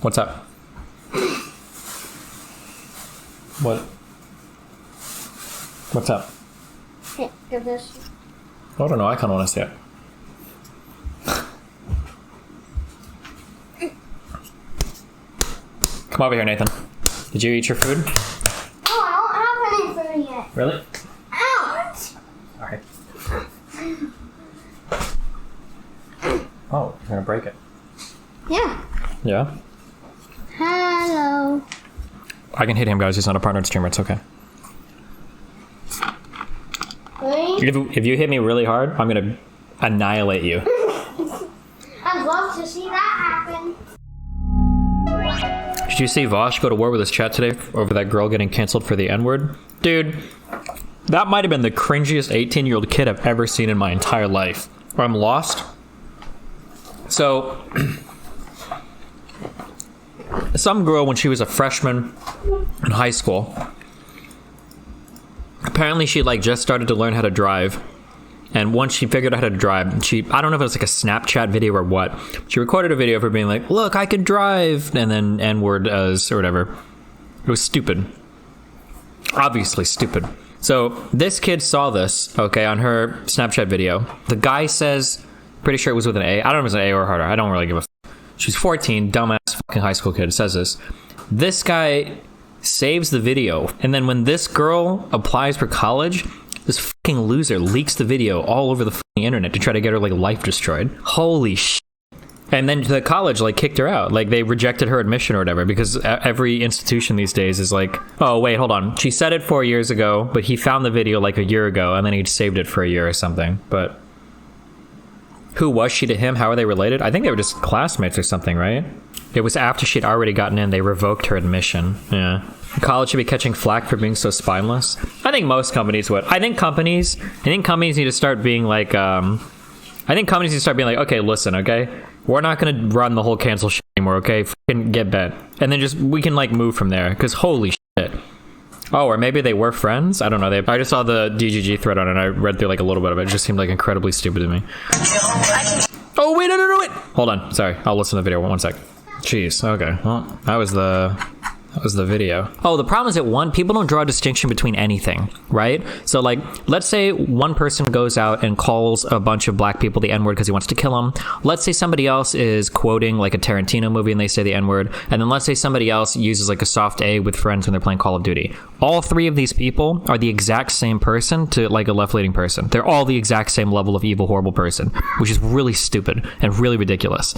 What's up? What? What's up? Hey, give this. I don't know. I kind of want to see it. Come over here, Nathan. Did you eat your food? Oh, I don't have any food yet. Really? Ouch! Alright. Oh, you're gonna break it. Yeah. Yeah? Hello. I can hit him, guys. He's not a partnered streamer. It's okay. Really? If you hit me really hard, I'm gonna annihilate you. I'd love to see that happen. Did you see Vosh go to war with his chat today over that girl getting canceled for the N-word? Dude, that might have been the cringiest 18-year-old kid I've ever seen in my entire life. I'm lost. So, some girl when she was a freshman in high school, apparently she like just started to learn how to drive. And once she figured out how to drive, I don't know if it was like a Snapchat video or what. She recorded a video of her being like, look, I can drive. And then N-word or whatever. It was stupid. Obviously stupid. So this kid saw this, okay, on her Snapchat video. The guy says, pretty sure it was with an A. I don't know if it was an A or harder. I don't really give a f. She's 14, dumbass fucking high school kid says this. This guy saves the video. And then when this girl applies for college, this fucking loser leaks the video all over the fucking internet to try to get her like life destroyed. Holy shit. And then the college like kicked her out. Like they rejected her admission or whatever because every institution these days is like, oh wait, hold on. She said it 4 years ago, but he found the video like a year ago and then he saved it for a year or something. But who was she to him? How are they related? I think they were just classmates or something, right? It was after she'd already gotten in, they revoked her admission. Yeah. College should be catching flack for being so spineless. I think most companies would. I think companies need to start being like, okay, listen, okay? We're not going to run the whole cancel shit anymore, okay? Fucking get bent. And then we can like move from there, because holy shit. Oh, or maybe they were friends? I don't know. I just saw the DGG thread on it and I read through like a little bit of it. It just seemed like incredibly stupid to me. Oh, wait, no, wait. Hold on. Sorry. I'll listen to the video. One sec. Jeez. Okay. Well, that was the video. Oh, the problem is that people don't draw a distinction between anything, right? So like, let's say one person goes out and calls a bunch of black people the N-word because he wants to kill them. Let's say somebody else is quoting like a Tarantino movie and they say the N-word. And then let's say somebody else uses like a soft A with friends when they're playing Call of Duty. All three of these people are the exact same person to like a left-leaning person. They're all the exact same level of evil, horrible person, which is really stupid and really ridiculous.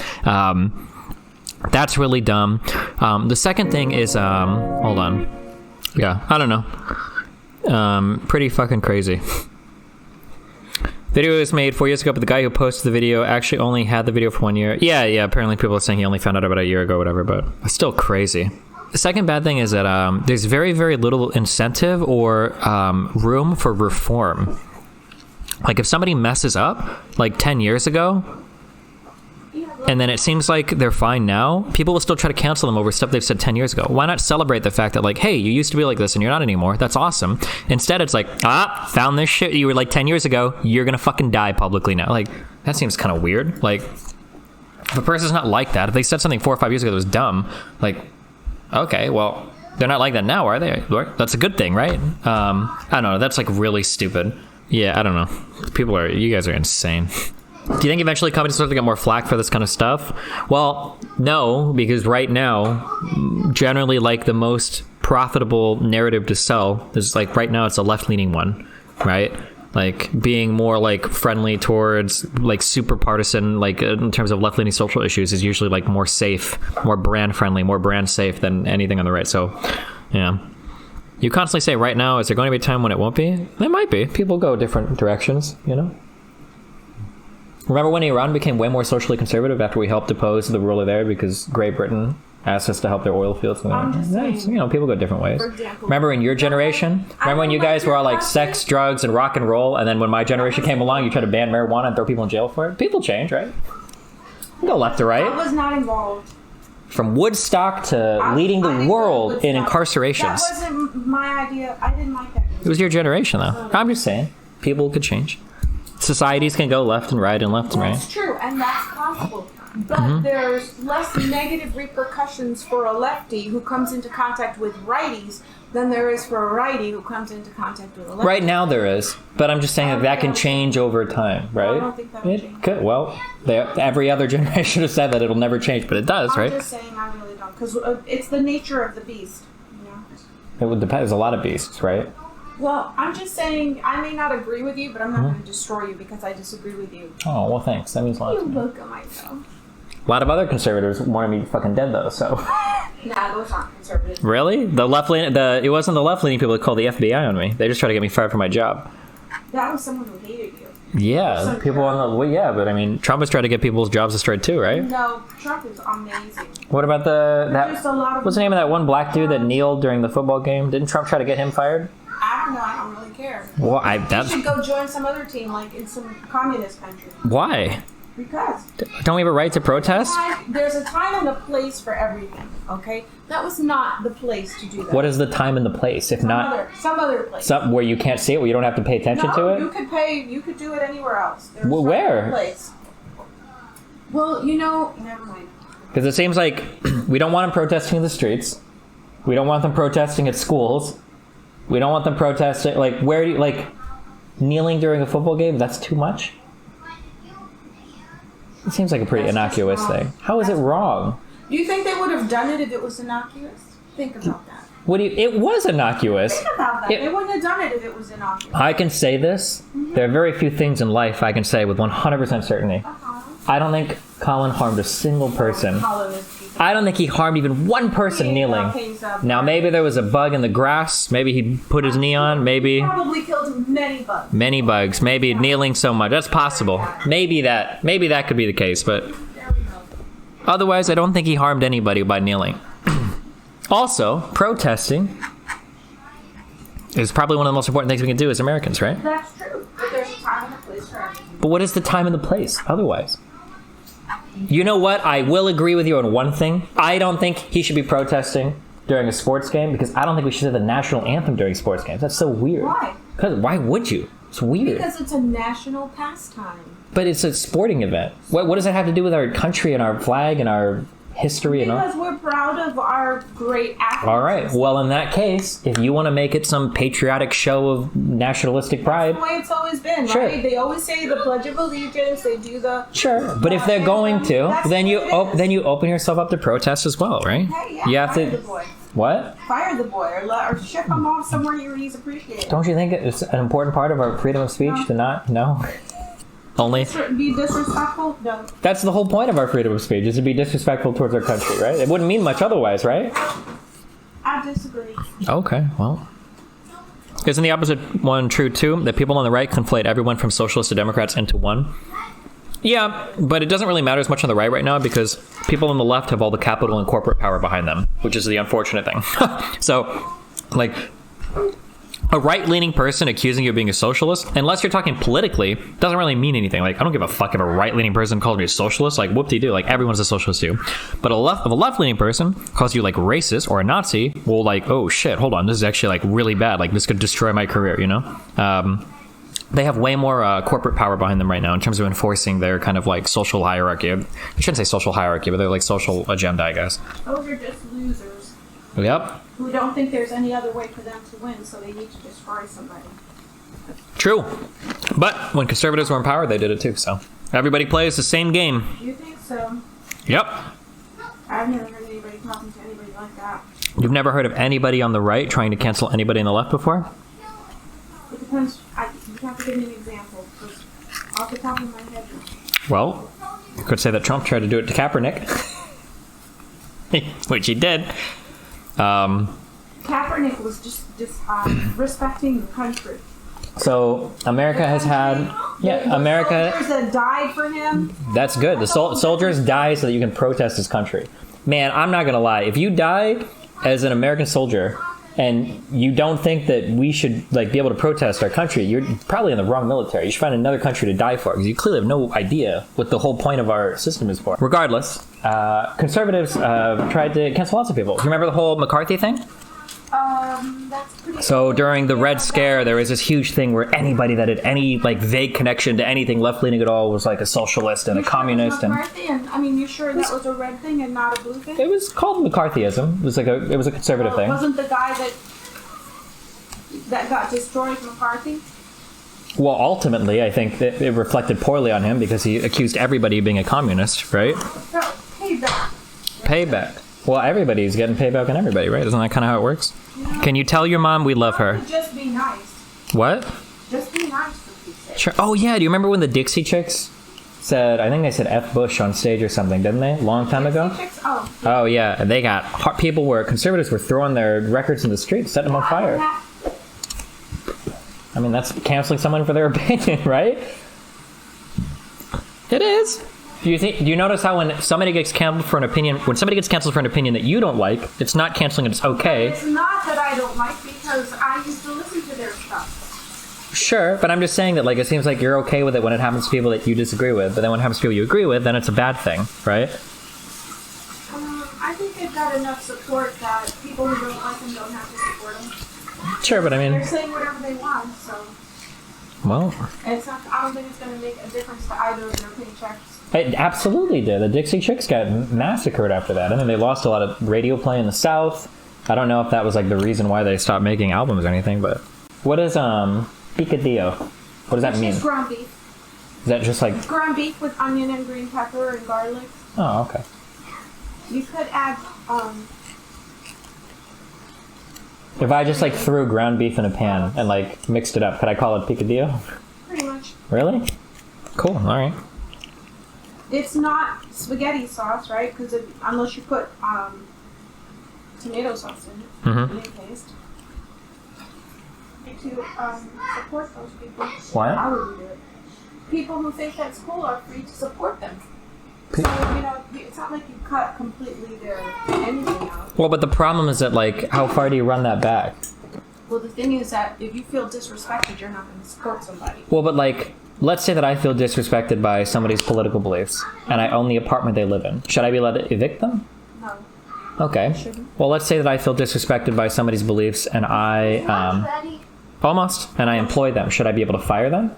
That's really dumb. The second thing is, hold on. Yeah, I don't know. Pretty fucking crazy. Video was made 4 years ago, but the guy who posted the video actually only had the video for 1 year. Yeah, apparently people are saying he only found out about a year ago or whatever, but it's still crazy. The second bad thing is that there's very, very little incentive or room for reform. Like if somebody messes up, like 10 years ago, and then it seems like they're fine now, people will still try to cancel them over stuff they've said 10 years ago. Why not celebrate the fact that like, hey, you used to be like this and you're not anymore. That's awesome. Instead, it's like, found this shit you were like 10 years ago. You're going to fucking die publicly now. Like, that seems kind of weird. Like, if a person's not like that, if they said something 4 or 5 years ago that was dumb, like, okay, well, they're not like that now, are they? That's a good thing, right? I don't know. That's like really stupid. Yeah, I don't know. You guys are insane. Do you think eventually companies will start to get more flack for this kind of stuff? Well, no, because right now, generally like the most profitable narrative to sell is like right now it's a left-leaning one, right? Like being more like friendly towards like super partisan, like in terms of left-leaning social issues is usually like more safe, more brand friendly, more brand safe than anything on the right. So, yeah. You constantly say right now, is there going to be a time when it won't be? There might be. People go different directions, you know? Remember when Iran became way more socially conservative after we helped depose the ruler there because Great Britain asked us to help their oil fields? And people go different ways. Remember in your generation? Remember when you guys were all like sex, drugs, and rock and roll, and then when my generation came along, you tried to ban marijuana and throw people in jail for it? People change, right? You go left to right. I was not involved. From Woodstock to leading the world in incarcerations. That wasn't my idea. I didn't like that. It was your generation, though. I'm just saying. People could change. Societies can go left and right and left and right. That's true, and that's possible. But there's less negative repercussions for a lefty who comes into contact with righties than there is for a righty who comes into contact with a lefty. Right now there is, but I'm just saying that can change over time, right? I don't think that will change. Could. Well, every other generation has said that it'll never change, but it does, right? I'm just saying I really don't, because it's the nature of the beast. You know? It would depend. There's a lot of beasts, right? Well, I'm just saying I may not agree with you, but I'm not going to destroy you because I disagree with you. Oh, well, thanks. That means a lot You're to me. welcome, I know. A lot of other conservatives wanted me fucking dead, though, so... Nah, those aren't conservatives. Really? It wasn't the left-leaning people that called the FBI on me. They just tried to get me fired from my job. That was someone who hated you. Yeah, So people on the... Well, yeah, but I mean, Trump has tried to get people's jobs destroyed too, right? No, Trump is amazing. What about There's a lot of... what's the name of that one black dude that kneeled during the football game? Didn't Trump try to get him fired? I don't know. I don't really care. Well, You should go join some other team, like in some communist country. Why? Because Don't we have a right to protest? there's a time and a place for everything. Okay, that was not the place to do that. What is the time and the place? If not, some other place. something where you can't see it, where you don't have to pay attention to it? You could pay. You could do it anywhere else. There's Well, some where? other place. Well, never mind. Because it seems like we don't want them protesting in the streets. We don't want them protesting at schools. We don't want them protesting, kneeling during a football game? That's too much? It seems like a pretty That's innocuous just wrong. thing. How is it wrong? Do you think they would have done it if it was innocuous? Think about that. It was innocuous. Think about that. They wouldn't have done it if it was innocuous. I can say this. There are very few things in life I can say with 100% certainty. I don't think Colin harmed a single person. I don't think he harmed even one person kneeling. Now, maybe there was a bug in the grass. Maybe he put his knee on. Maybe Probably killed many bugs. many bugs. Maybe kneeling so much. That's possible. Maybe that could be the case. But There we go. otherwise, I don't think he harmed anybody by kneeling. Also, protesting is probably one of the most important things we can do as Americans, right? That's true. But there's a time and a place for everything. But what is the time and the place otherwise? You know what? I will agree with you on one thing. I don't think he should be protesting during a sports game because I don't think we should say the national anthem during sports games. That's so weird. Why? Because why would you? It's weird. Because it's a national pastime. But it's a sporting event. What does that have to do with our country and our flag and our history and all? Because we're proud of our great athletes. All right. Well, in that case, if you want to make it some patriotic show of nationalistic pride, That's the way it's always been, Sure. right? They always say the Pledge of Allegiance. They do the... sure. But if they're going to, That's then you what it is. open yourself up to protest as well, right? Hey, yeah, You have fire to. the boy. What? Fire the boy or ship him off somewhere where he's appreciated. Don't you think it's an important part of our freedom of speech to not know? Only Be disrespectful? No. that's the whole point of our freedom of speech is to be disrespectful towards our country, right? It wouldn't mean much otherwise, right? I disagree. Okay, well. Isn't the opposite one true too? That people on the right conflate everyone from socialists to Democrats into one? Yeah, but it doesn't really matter as much on the right now because people on the left have all the capital and corporate power behind them, which is the unfortunate thing. So, like, a right-leaning person accusing you of being a socialist, unless you're talking politically, doesn't really mean anything. Like, I don't give a fuck if a right-leaning person calls me a socialist. Like, whoop-de-doo. Like, everyone's a socialist too. But if a left-leaning person calls you, like, racist or a Nazi, well, like, oh, shit, hold on. This is actually, like, really bad. Like, this could destroy my career, you know? They have way more corporate power behind them right now in terms of enforcing their kind of, like, social hierarchy. I shouldn't say social hierarchy, but their, like, social agenda, I guess. Those are just losers Yep. who don't think there's any other way for them to win, so they need to destroy somebody. True. But when conservatives were in power, they did it too, so. Everybody plays the same game. You think so? Yep. I've never heard anybody talking to anybody like that. You've never heard of anybody on the right trying to cancel anybody on the left before? It depends. You have to give me an example. 'Cause off the top of my head. Well, you could say that Trump tried to do it to Kaepernick. Which he did. Kaepernick was just respecting the country. So America has had... Yeah, America... Soldiers that died for him. That's good. The soldiers die so that you can protest this country. Man, I'm not going to lie. If you die as an American soldier and you don't think that we should like be able to protest our country, you're probably in the wrong military. You should find another country to die for because you clearly have no idea what the whole point of our system is for. Regardless, conservatives tried to cancel lots of people. Do you remember the whole McCarthy thing? That's pretty. So during the Red Scare, there was this huge thing where anybody that had any like vague connection to anything left-leaning at all was like a socialist and a communist. And I mean, you sure that was a red thing and not a blue thing? it was called McCarthyism. It was a conservative Well, thing. Wasn't the guy that got destroyed McCarthy? Well, ultimately, I think that it reflected poorly on him because he accused everybody of being a communist, right? So, payback. Payback. Well, everybody's getting payback on everybody, right? Isn't that kind of how it works? Can you tell your mom we love her? Just be nice. What? Just be nice for Pete's sake. Sure. Oh, yeah. Do you remember when the Dixie Chicks said, I think they said F. Bush on stage or something, didn't they? Long time ago? Oh. Oh, yeah. And they got conservatives were throwing their records in the street, setting them on fire. I mean, that's canceling someone for their opinion, right? It is. Do you notice how when somebody gets canceled for an opinion, that you don't like, it's not canceling, it's okay. It's not that I don't like because I used to listen to their stuff. Sure, but I'm just saying that like it seems like you're okay with it when it happens to people that you disagree with, but then when it happens to people you agree with, then it's a bad thing, right? I think they've got enough support that people who don't like them don't have to support them. Sure, but I mean, They're saying whatever they want, so well, it's not. I don't think it's going to make a difference to either of their paychecks. it absolutely did. The Dixie Chicks got massacred after that, and then they lost a lot of radio play in the South. I don't know if that was like the reason why they stopped making albums or anything, but what is picadillo? What does that mean? It's ground beef. Is that just like Ground beef with onion and green pepper and garlic. oh, okay. You could add If I just like threw ground beef in a pan and like mixed it up, could I call it picadillo? pretty much. Really? Cool. All right. It's not spaghetti sauce, right? Because unless you put tomato sauce in it, Mhm. in paste. To support those people. What? How would you do it? People who think that's cool are free to support them. So, it's not like you cut completely their anything out. Well, but the problem is that like, how far do you run that back? Well, the thing is that if you feel disrespected, you're not going to support somebody. Well, but like, let's say that I feel disrespected by somebody's political beliefs, and I own the apartment they live in. Should I be allowed to evict them? No. Okay. Shouldn't. Well, let's say that I feel disrespected by somebody's beliefs, and I Ready? and I employ them. Should I be able to fire them?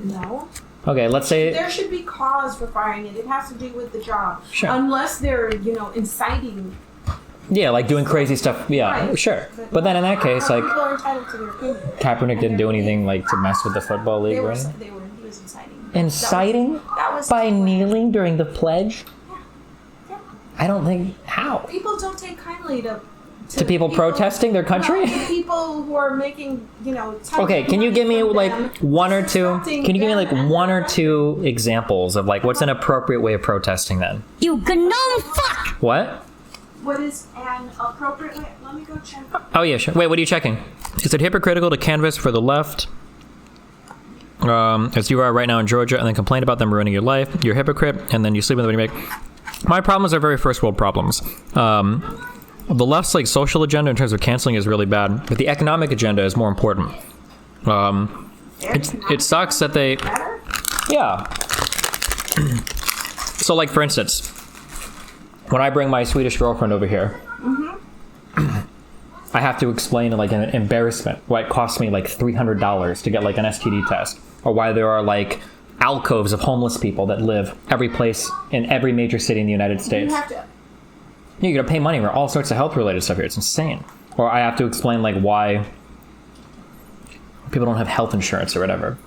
No. Okay. Let's say. There should be cause for firing it. It has to do with the job. Sure. Unless they're, inciting. Yeah, like doing crazy stuff. Yeah, Right. sure. But then in that case, like, People are entitled to their opinion. Kaepernick didn't do anything like to mess with the football league, right? He was inciting. Inciting That was by kneeling during the pledge? Yeah. I don't think how. People don't take kindly to people protesting their country? No, to people who are making, tons Okay, of can you money give me from like them, one or two? disrespecting Can you give me like them. one or two examples of like what's an appropriate way of protesting then? You gnome fuck! What? What is an appropriate way? Let me go check. Oh yeah, sure. Wait, what are you checking? Is it hypocritical to canvass for the left, as you are right now in Georgia, and then complain about them ruining your life? You're a hypocrite, and then you sleep with them when you make. My problems are very first world problems. The left's like social agenda in terms of canceling is really bad, but the economic agenda is more important. It sucks that they. Better? Yeah. So, like, for instance, when I bring my Swedish girlfriend over here, I have to explain, like, an embarrassment why it costs me, like, $300 to get, like, an STD test, or why there are, like, alcoves of homeless people that live every place in every major city in the United You States. have to. You gotta pay money for all sorts of health-related stuff here. It's insane. Or I have to explain, like, why people don't have health insurance or whatever.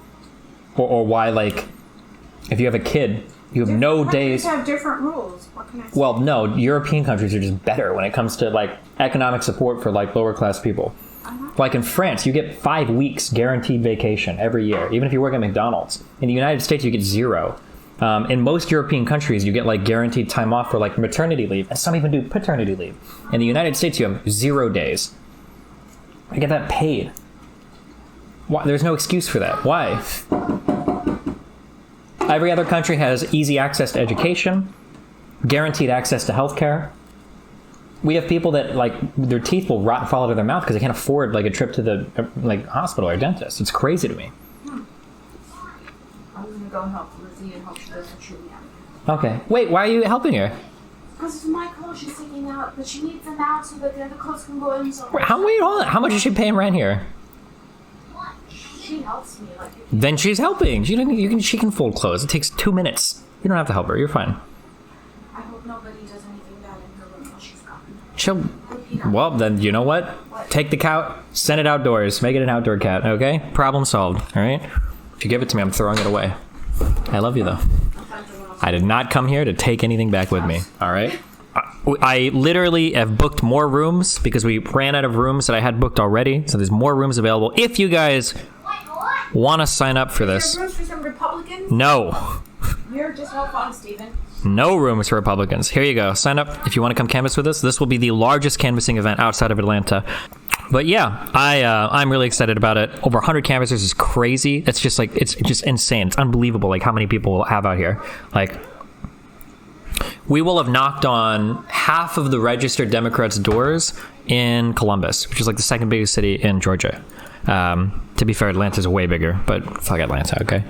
Or why, like, if you have a kid, you have no days. Countries have different rules. What can I say? Well, no, European countries are just better when it comes to, like, economic support for, like, lower-class people. Like in France, you get 5 weeks guaranteed vacation every year, even if you work at McDonald's. In the United States, you get 0. In most European countries, you get like guaranteed time off for like maternity leave, and some even do paternity leave. In the United States, you have 0 days. I get that paid. Why? There's no excuse for that. Why? Every other country has easy access to education, guaranteed access to healthcare. We have people that like their teeth will rot and fall out of their mouth because they can't afford like a trip to the like hospital or dentist. It's crazy to me. I'm gonna go help Lizzie and hope she doesn't shoot me out. Okay. Wait, why are you helping her? Because my clothes she's taking out, but she needs them out so that the other clothes can go in. So How much is she paying rent here? she helps me. Like, Then she's helping. She can fold clothes. It takes 2 minutes. You don't have to help her. You're fine. I hope nobody does anything bad in her room while she's gone. She'll. Well, then you know what? Take the cat, send it outdoors, make it an outdoor cat. Okay, problem solved. All right. If you give it to me, I'm throwing it away. I love you though. I did not come here to take anything back with me. All right. I literally have booked more rooms because we ran out of rooms that I had booked already. So there's more rooms available. If you guys want to sign up for this. Rooms for some Republicans? No. You're just no fun, Steven. No rooms for Republicans. Here you go. Sign up if you want to come canvass with us. This will be the largest canvassing event outside of Atlanta. But yeah, I'm really excited about it. Over 100 canvassers is crazy. It's just like, it's just insane. It's unbelievable like how many people we'll have out here. Like, we will have knocked on half of the registered Democrats' doors in Columbus, which is like the second biggest city in Georgia. To be fair, Atlanta's way bigger, but fuck Atlanta, okay?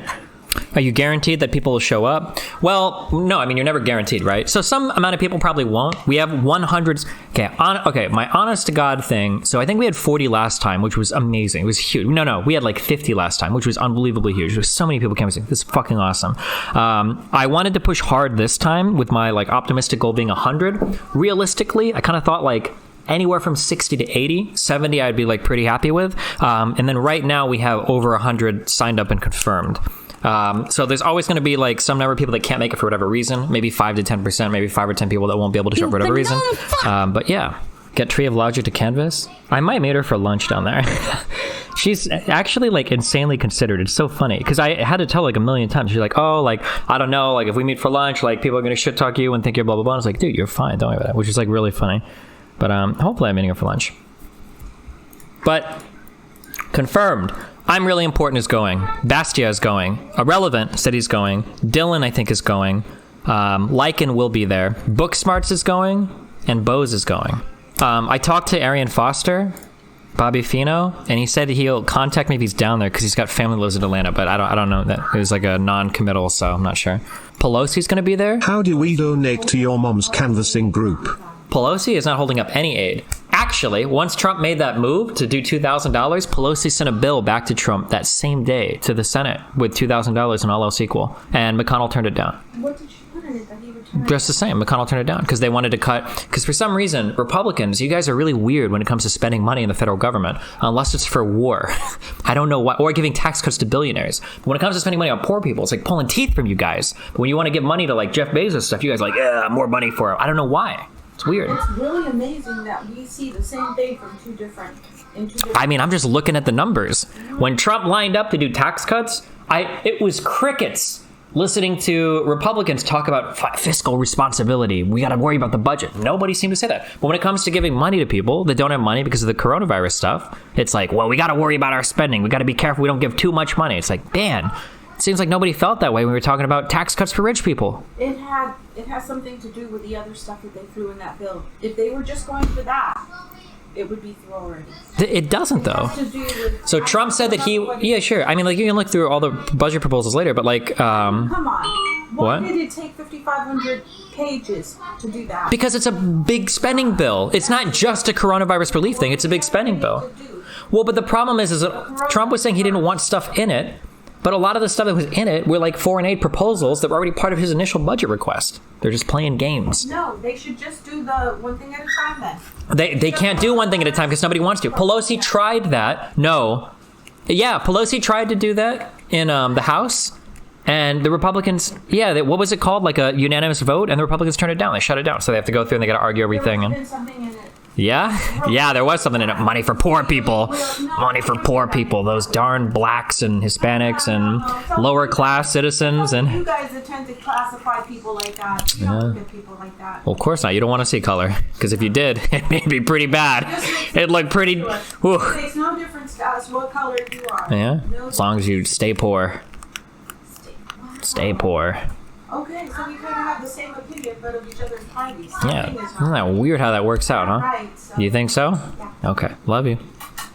Are you guaranteed that people will show up? Well, no, I mean, you're never guaranteed, right? So some amount of people probably won't. We have 100. Okay, my honest to God thing. So I think we had 40 last time, which was amazing. It was huge. No, we had like 50 last time, which was unbelievably huge. There was so many people canvassing. This is fucking awesome. I wanted to push hard this time with my like optimistic goal being 100. Realistically, I kind of thought like anywhere from 60 to 80. 70 I'd be like pretty happy with. And then right now we have over 100 signed up and confirmed. So there's always going to be like some number of people that can't make it for whatever reason, maybe 5 to 10%, maybe 5 or 10 people that won't be able to show up for whatever reason. But yeah, get Tree of Logic to canvas. I might meet her for lunch down there. She's actually like insanely considered. It's so funny because I had to tell like a million times. She's like, oh, like, I don't know, like if we meet for lunch, like people are going to shit talk you and think you're blah, blah, blah. I was like, dude, you're fine. Don't worry about that, which is like really funny. But hopefully I'm meeting her for lunch. But confirmed. I'm Really Important is going. Bastia is going. Irrelevant said he's going. Dylan, I think, is going. Lycan will be there. Booksmarts is going. And Bose is going. I talked to Arian Foster, Bobby Fino, and he said he'll contact me if he's down there because he's got family that lives in Atlanta, but I don't know. That it was like a non-committal, so I'm not sure. Pelosi's going to be there. How do we donate to your mom's canvassing group? Pelosi is not holding up any aid. Actually, once Trump made that move to do $2,000, Pelosi sent a bill back to Trump that same day to the Senate with $2,000 and all else equal, and McConnell turned it down. What did she put in it that he returned? Just the same. McConnell turned it down because they wanted to cut. Because for some reason, Republicans, you guys are really weird when it comes to spending money in the federal government, unless it's for war. I don't know why, or giving tax cuts to billionaires. But when it comes to spending money on poor people, it's like pulling teeth from you guys. But when you want to give money to like Jeff Bezos stuff, you guys are like, yeah, more money for it. I don't know why. It's weird. It's really amazing that we see the same thing from two different. I mean, I'm just looking at the numbers. When Trump lined up to do tax cuts, it was crickets listening to Republicans talk about fiscal responsibility. We got to worry about the budget. Nobody seemed to say that. But when it comes to giving money to people that don't have money because of the coronavirus stuff, it's like, well, we got to worry about our spending. We got to be careful we don't give too much money. It's like, man, it seems like nobody felt that way when we were talking about tax cuts for rich people. It has something to do with the other stuff that they threw in that bill. If they were just going for that, it would be through already. It doesn't, though. So Trump said that yeah, sure. I mean, like, you can look through all the budget proposals later, but like, come on. What? Why did it take 5,500 pages to do that? Because it's a big spending bill. It's not just a coronavirus relief thing. It's a big spending bill. Well, but the problem is that Trump was saying he didn't want stuff in it. But a lot of the stuff that was in it were like foreign aid proposals that were already part of his initial budget request. They're just playing games. No, they should just do the one thing at a time then. They can't do one thing at a time because nobody wants to. Pelosi tried that. No. Yeah, Pelosi tried to do that in the House. And the Republicans, what was it called? Like a unanimous vote? And the Republicans turned it down. They shut it down. So they have to go through and they got to argue everything. There was something in it. Yeah, there was something in it. Money for poor people. Money for poor people. Those darn blacks and Hispanics and lower class citizens. And you guys tend to classify people like that. You don't look at people like that. Well, of course not. You don't want to see color. Because if you did, it may be pretty bad. It'd look pretty... Whew. It makes no difference to us what color you are. Yeah, as long as you stay poor. Stay poor. Okay, so we kind of have the same opinion, but of each other's parties. Yeah, isn't that weird how that works out, huh? Right, so. You think so? Yeah. Okay, love you.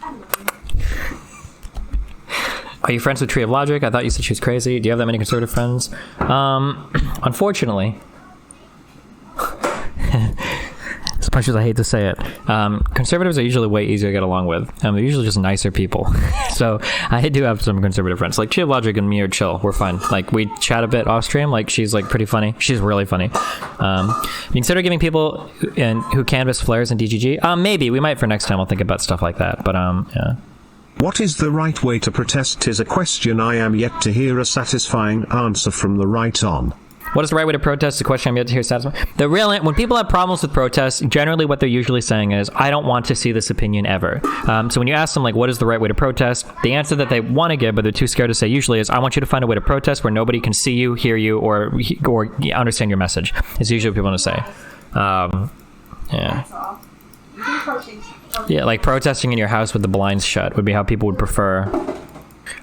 I love you. Are you friends with Tree of Logic? I thought you said she was crazy. Do you have that many conservative friends? Unfortunately, much as I hate to say it. Conservatives are usually way easier to get along with. They're usually just nicer people. So I do have some conservative friends. Like Chill Logic and me are chill. We're fine. Like we chat a bit off stream. Like she's like pretty funny. She's really funny. You consider giving people who canvas flares in DGG? Maybe. We might for next time. We'll think about stuff like that. But yeah. What is the right way to protest is a question I am yet to hear a satisfying answer from the right on. What is the right way to protest? The question I'm yet to hear satisfied. When people have problems with protests, generally what they're usually saying is, I don't want to see this opinion ever. So when you ask them, like, what is the right way to protest? The answer that they want to give, but they're too scared to say usually is, I want you to find a way to protest where nobody can see you, hear you, or understand your message. It's usually what people want to say. Yeah. Yeah, like protesting in your house with the blinds shut would be how people would prefer.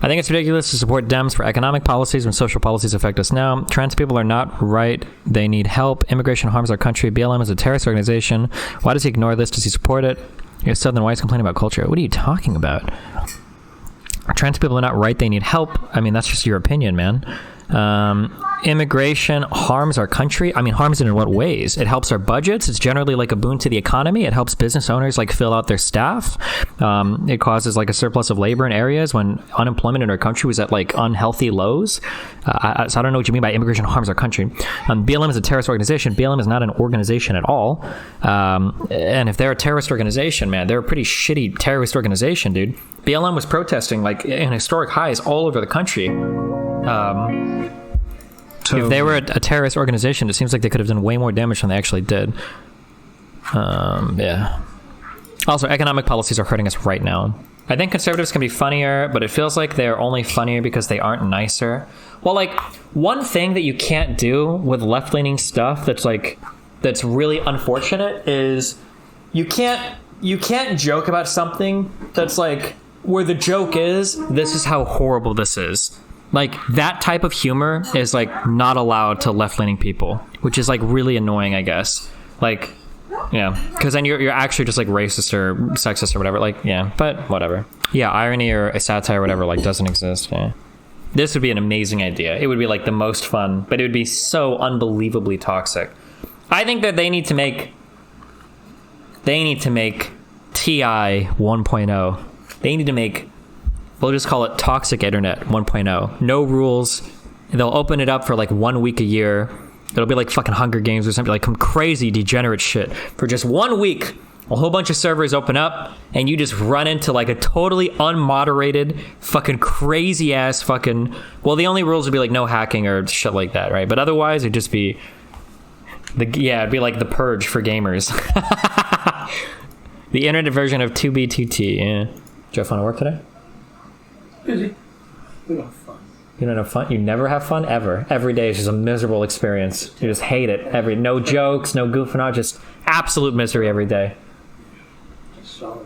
I think it's ridiculous to support Dems for economic policies when social policies affect us now. Trans people are not right. They need help. Immigration harms our country. BLM is a terrorist organization. Why does he ignore this? Does he support it? Southern whites complaining about culture. What are you talking about? Trans people are not right. They need help. I mean, that's just your opinion, man. Immigration harms our country. I mean, harms it in what ways? It helps our budgets. It's generally like a boon to the economy. It helps business owners like fill out their staff. It causes like a surplus of labor in areas when unemployment in our country was at like unhealthy lows. So I don't know what you mean by immigration harms our country. BLM is a terrorist organization. BLM is not an organization at all. And if they're a terrorist organization, man, they're a pretty shitty terrorist organization, dude. BLM was protesting like in historic highs all over the country. If they were a terrorist organization, it seems like they could have done way more damage than they actually did. Yeah. Also, economic policies are hurting us right now. I think conservatives can be funnier, but it feels like they're only funnier because they aren't nicer. Well, like, one thing that you can't do with left-leaning stuff that's really unfortunate is you can't joke about something that's like, where the joke is, this is how horrible this is. Like, that type of humor is, like, not allowed to left-leaning people, which is, like, really annoying, I guess. Like, yeah, because then you're actually just, like, racist or sexist or whatever. Like, yeah, but whatever. Yeah, irony or a satire or whatever, like, doesn't exist. Yeah. This would be an amazing idea. It would be, like, the most fun, but it would be so unbelievably toxic. I think that they need to make TI 1.0. They need to make... We'll just call it Toxic Internet 1.0. No rules. They'll open it up for like 1 week a year. It'll be like fucking Hunger Games or something, like some crazy degenerate shit. For just 1 week, a whole bunch of servers open up and you just run into like a totally unmoderated, fucking crazy ass fucking... Well, the only rules would be like no hacking or shit like that, right? But otherwise, it'd just be... it'd be like the Purge for gamers. The internet version of 2B2T, yeah. Did you have fun at work today? Busy. We don't have fun. You don't have fun? You never have fun? Ever. Every day is just a miserable experience. You just hate it. No jokes, no goofing out, just absolute misery every day. Solid.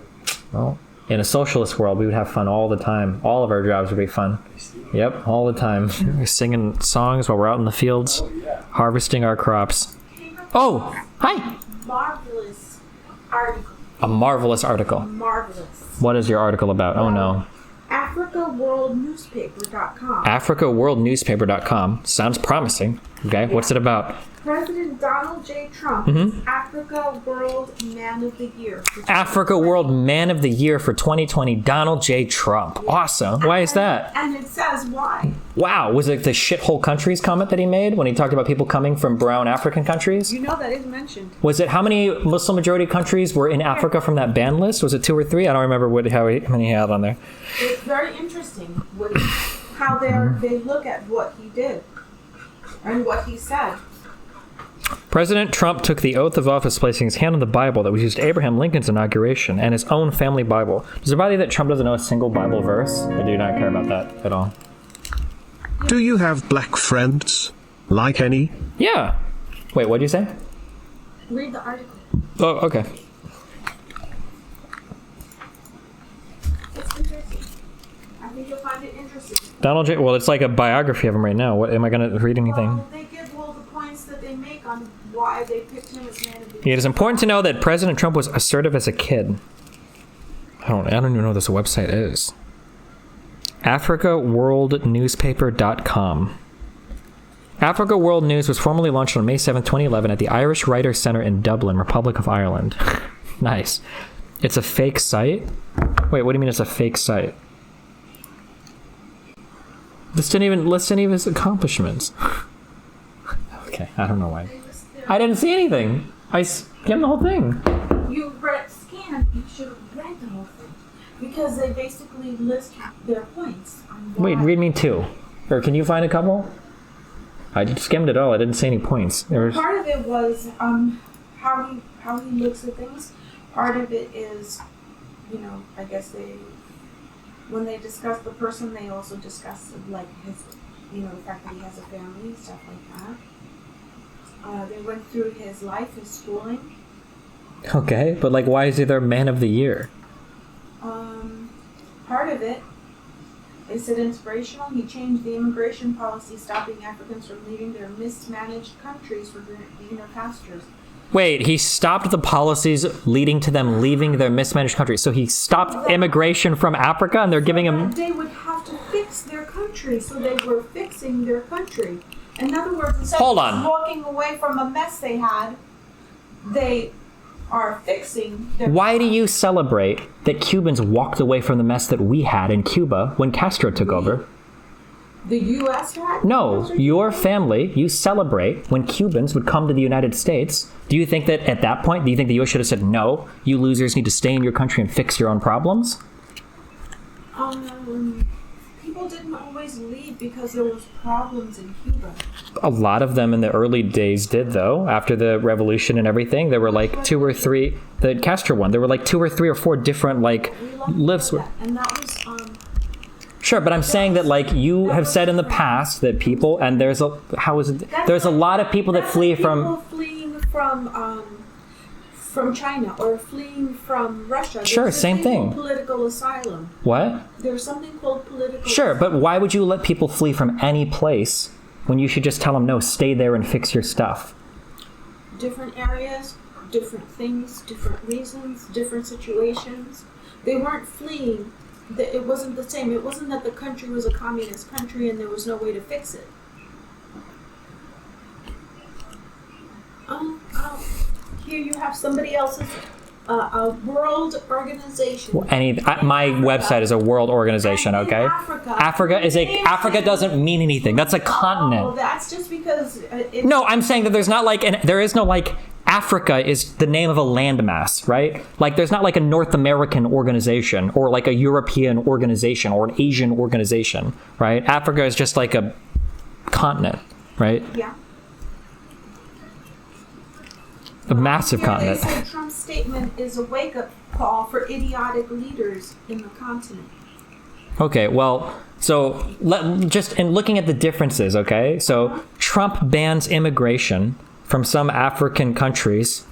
Well, in a socialist world, we would have fun all the time. All of our jobs would be fun. Yep, all the time. We're singing songs while we're out in the fields, harvesting our crops. Oh, hi. Marvelous article. A marvelous article. Marvelous. What is your article about? Oh, no. AfricaWorldNewspaper.com. AfricaWorldNewspaper.com. Sounds promising. Okay, what's it about? President Donald J. Trump is Africa World Man of the Year. Africa World Man of the Year for 2020, Donald J. Trump. Awesome. Why is that? And it says why. Wow. Was it the shithole countries comment that he made when he talked about people coming from brown African countries? You know that is mentioned. Was it how many Muslim majority countries were in Africa from that ban list? Was it 2 or 3? I don't remember how many he had on there. It's very interesting how they look at what he did and what he said. President Trump took the oath of office placing his hand on the Bible that was used at Abraham Lincoln's inauguration and his own family Bible. Does it bother you that Trump doesn't know a single Bible verse? I do not care about that at all. Do you have black friends? Like any? Yeah. Wait, what'd you say? Read the article. Oh, okay. It's interesting. I think you'll find it interesting. Donald J. Well, it's like a biography of him right now. What am I going to read anything? Well, they give all the points that they make on why they picked him as man of the year. It is important to know that President Trump was assertive as a kid. I don't even know what this website is. AfricaWorldNewspaper.com. Africa World News was formally launched on May 7th, 2011 at the Irish Writers' Centre in Dublin, Republic of Ireland. Nice. It's a fake site? Wait, what do you mean it's a fake site? This didn't even list any of his accomplishments. Okay, I don't know why. I didn't see anything. I skimmed the whole thing. You scanned, you should have read the whole thing. Because they basically list their points. Wait, read me two. Or can you find a couple? I just skimmed it all. I didn't see any points. Part of it was how he looks at things. Part of it is, I guess when they discuss the person, they also discuss like his, the fact that he has a family, stuff like that. They went through his life, his schooling. Okay, but like, why is he their man of the year? Part of it, they said inspirational. He changed the immigration policy, stopping Africans from leaving their mismanaged countries for greener pastures. Wait, he stopped the policies leading to them leaving their mismanaged countries. So he stopped immigration from Africa, and they're giving him... They would have to fix their country, so they were fixing their country. In other words, instead of walking away from a mess they had, they are fixing their... Why do you celebrate that Cubans walked away from the mess that we had in Cuba when Castro took over? The U.S. had? No, your family, you celebrate when Cubans would come to the United States. Do you think that at that point, do you think the U.S. should have said, no, you losers need to stay in your country and fix your own problems? People didn't always leave because there was problems in Cuba. A lot of them in the early days did, though. After the revolution and everything, there were like two or three, the Castro one, there were like 2 or 3 or 4 different like lives. And that was... Sure, but I'm saying that like you have said in the past that people, and there's a lot of people that flee from... fleeing from China or fleeing from Russia. Sure, same thing. Called political asylum. What? There's something called political... Sure, but why would you let people flee from any place when you should just tell them, no, stay there and fix your stuff? Different areas, different things, different reasons, different situations. They weren't fleeing. It wasn't the same. It wasn't that the country was a communist country and there was no way to fix it. Here you have somebody else's a world organization. My website is a world organization. Okay. Africa doesn't mean anything. That's a continent. Oh, that's just because. No, I'm saying that there's not like there is no like. Africa is the name of a landmass, right? Like there's not like a North American organization or like a European organization or an Asian organization, right? Africa is just like a continent, right? Yeah. A massive continent. They said Trump's statement is a wake-up call for idiotic leaders in the continent. Okay, well, so just in looking at the differences, okay? So Trump bans immigration from some African countries,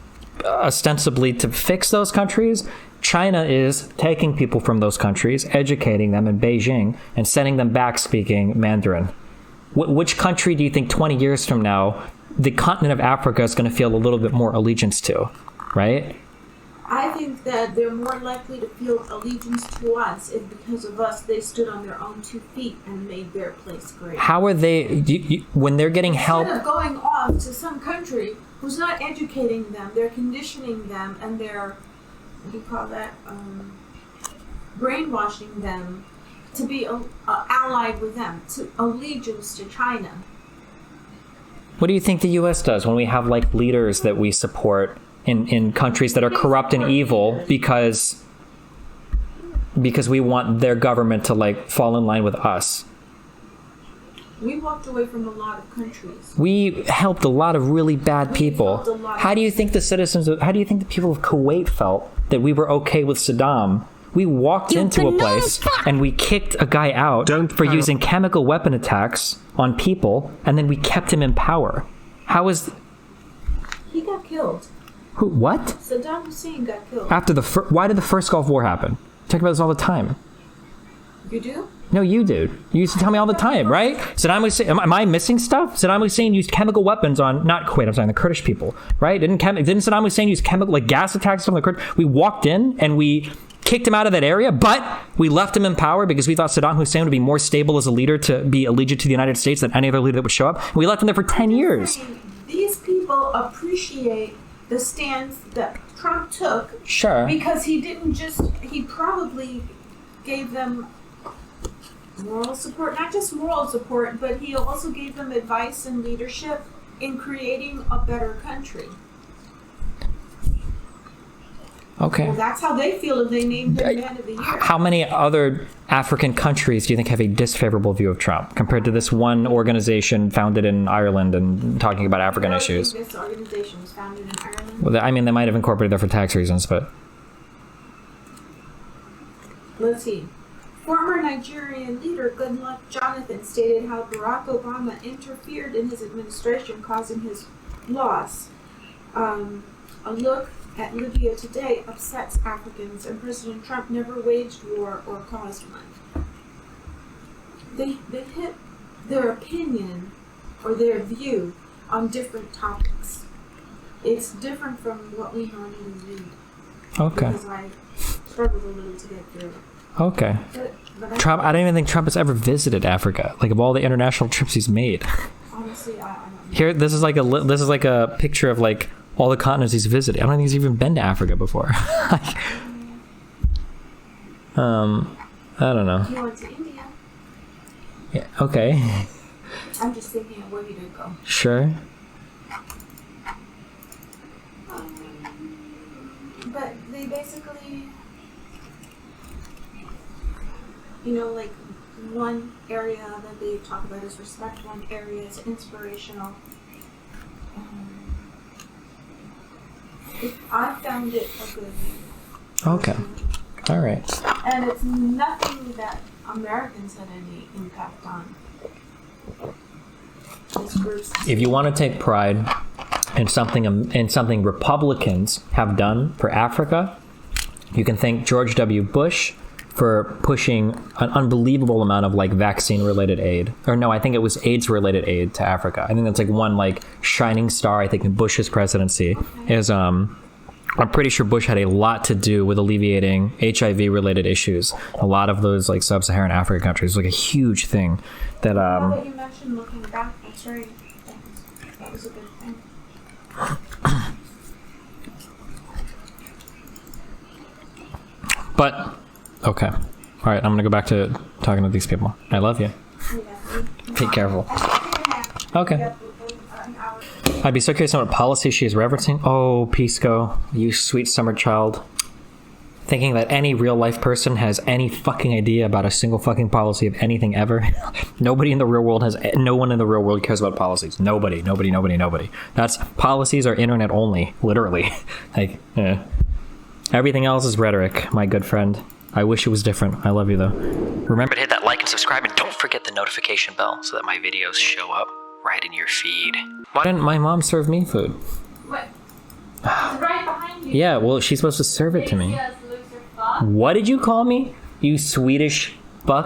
ostensibly to fix those countries. China is taking people from those countries, educating them in Beijing, and sending them back speaking Mandarin. Which country do you think 20 years from now the continent of Africa is going to feel a little bit more allegiance to, right? I think that they're more likely to feel allegiance to us if because of us they stood on their own 2 feet and made their place great. How are they, when they're getting help? Instead of going off to some country who's not educating them, they're conditioning them and they're, what do you call that, brainwashing them to be allied with them, to allegiance to China. What do you think the U.S. does when we have like leaders that we support in countries that are corrupt and evil because we want their government to like fall in line with us? We walked away from a lot of countries. We helped a lot of really bad people. How do you think the people of Kuwait felt that we were okay with Saddam? We walked into a place and we kicked a guy out for using chemical weapon attacks on people, and then we kept him in power. How is... He got killed. Who? What? Saddam Hussein got killed. After why did the first Gulf War happen? Talk about this all the time. You do? No, you do. You used to tell me all the time, right? Saddam Hussein, am I missing stuff? Saddam Hussein used chemical weapons on, not Kuwait, I'm sorry, the Kurdish people, right? Didn't Saddam Hussein use chemical, like gas attacks on the Kurdish? We walked in and we kicked him out of that area, but we left him in power because we thought Saddam Hussein would be more stable as a leader to be allegiant to the United States than any other leader that would show up. We left him there for 10 years. These people appreciate the stance that Trump took. Sure. Because he probably gave them moral support, not just moral support, but he also gave them advice and leadership in creating a better country. Okay. Well, that's how they feel if they named him Man of the Year. How many other African countries do you think have a disfavorable view of Trump compared to this one organization founded in Ireland and talking about African issues? This organization was founded in Ireland. Well, I mean, they might have incorporated there for tax reasons, but... Let's see. Former Nigerian leader Goodluck Jonathan stated how Barack Obama interfered in his administration, causing his loss. A look at Libya today upsets Africans, and President Trump never waged war or caused one. They hit their opinion or their view on different topics. It's different from what we normally read. Okay. Because I struggled a little to get through it. Okay. But Trump, I don't even think Trump has ever visited Africa. Like, of all the international trips he's made. Honestly, I don't know. Here, this is like a picture of like all the continents he's visited. I don't think he's even been to Africa before. I don't know. He went to India. Yeah, okay. I'm just thinking of where he did go. Sure. But they basically, like one area that they talk about is respect, one area is inspirational. I found it a good read. Okay. All right. And it's nothing that Americans had any impact on. These groups. If you want to take pride in something Republicans have done for Africa, you can thank George W. Bush for pushing an unbelievable amount of like vaccine-related aid. Or no, I think it was AIDS-related aid to Africa. I think that's like one like shining star, I think, in Bush's presidency is I'm pretty sure Bush had a lot to do with alleviating HIV-related issues. A lot of those like sub-Saharan African countries. It was like a huge thing that Now that you mentioned looking back, that's right. That was a good thing. But okay. All right, I'm going to go back to talking to these people. I love you. Be careful. Okay. I'd be so curious on what policy she is referencing. Oh, Pisco, you sweet summer child. Thinking that any real life person has any fucking idea about a single fucking policy of anything ever. No one in the real world cares about policies. Nobody. That's policies are internet only, literally. Like, everything else is rhetoric, my good friend. I wish it was different. I love you though. Remember to hit that like and subscribe, and don't forget the notification bell so that my videos show up right in your feed. Why didn't my mom serve me food? What? It's right behind you. Yeah, well, she's supposed to serve it to me. What did you call me? You Swedish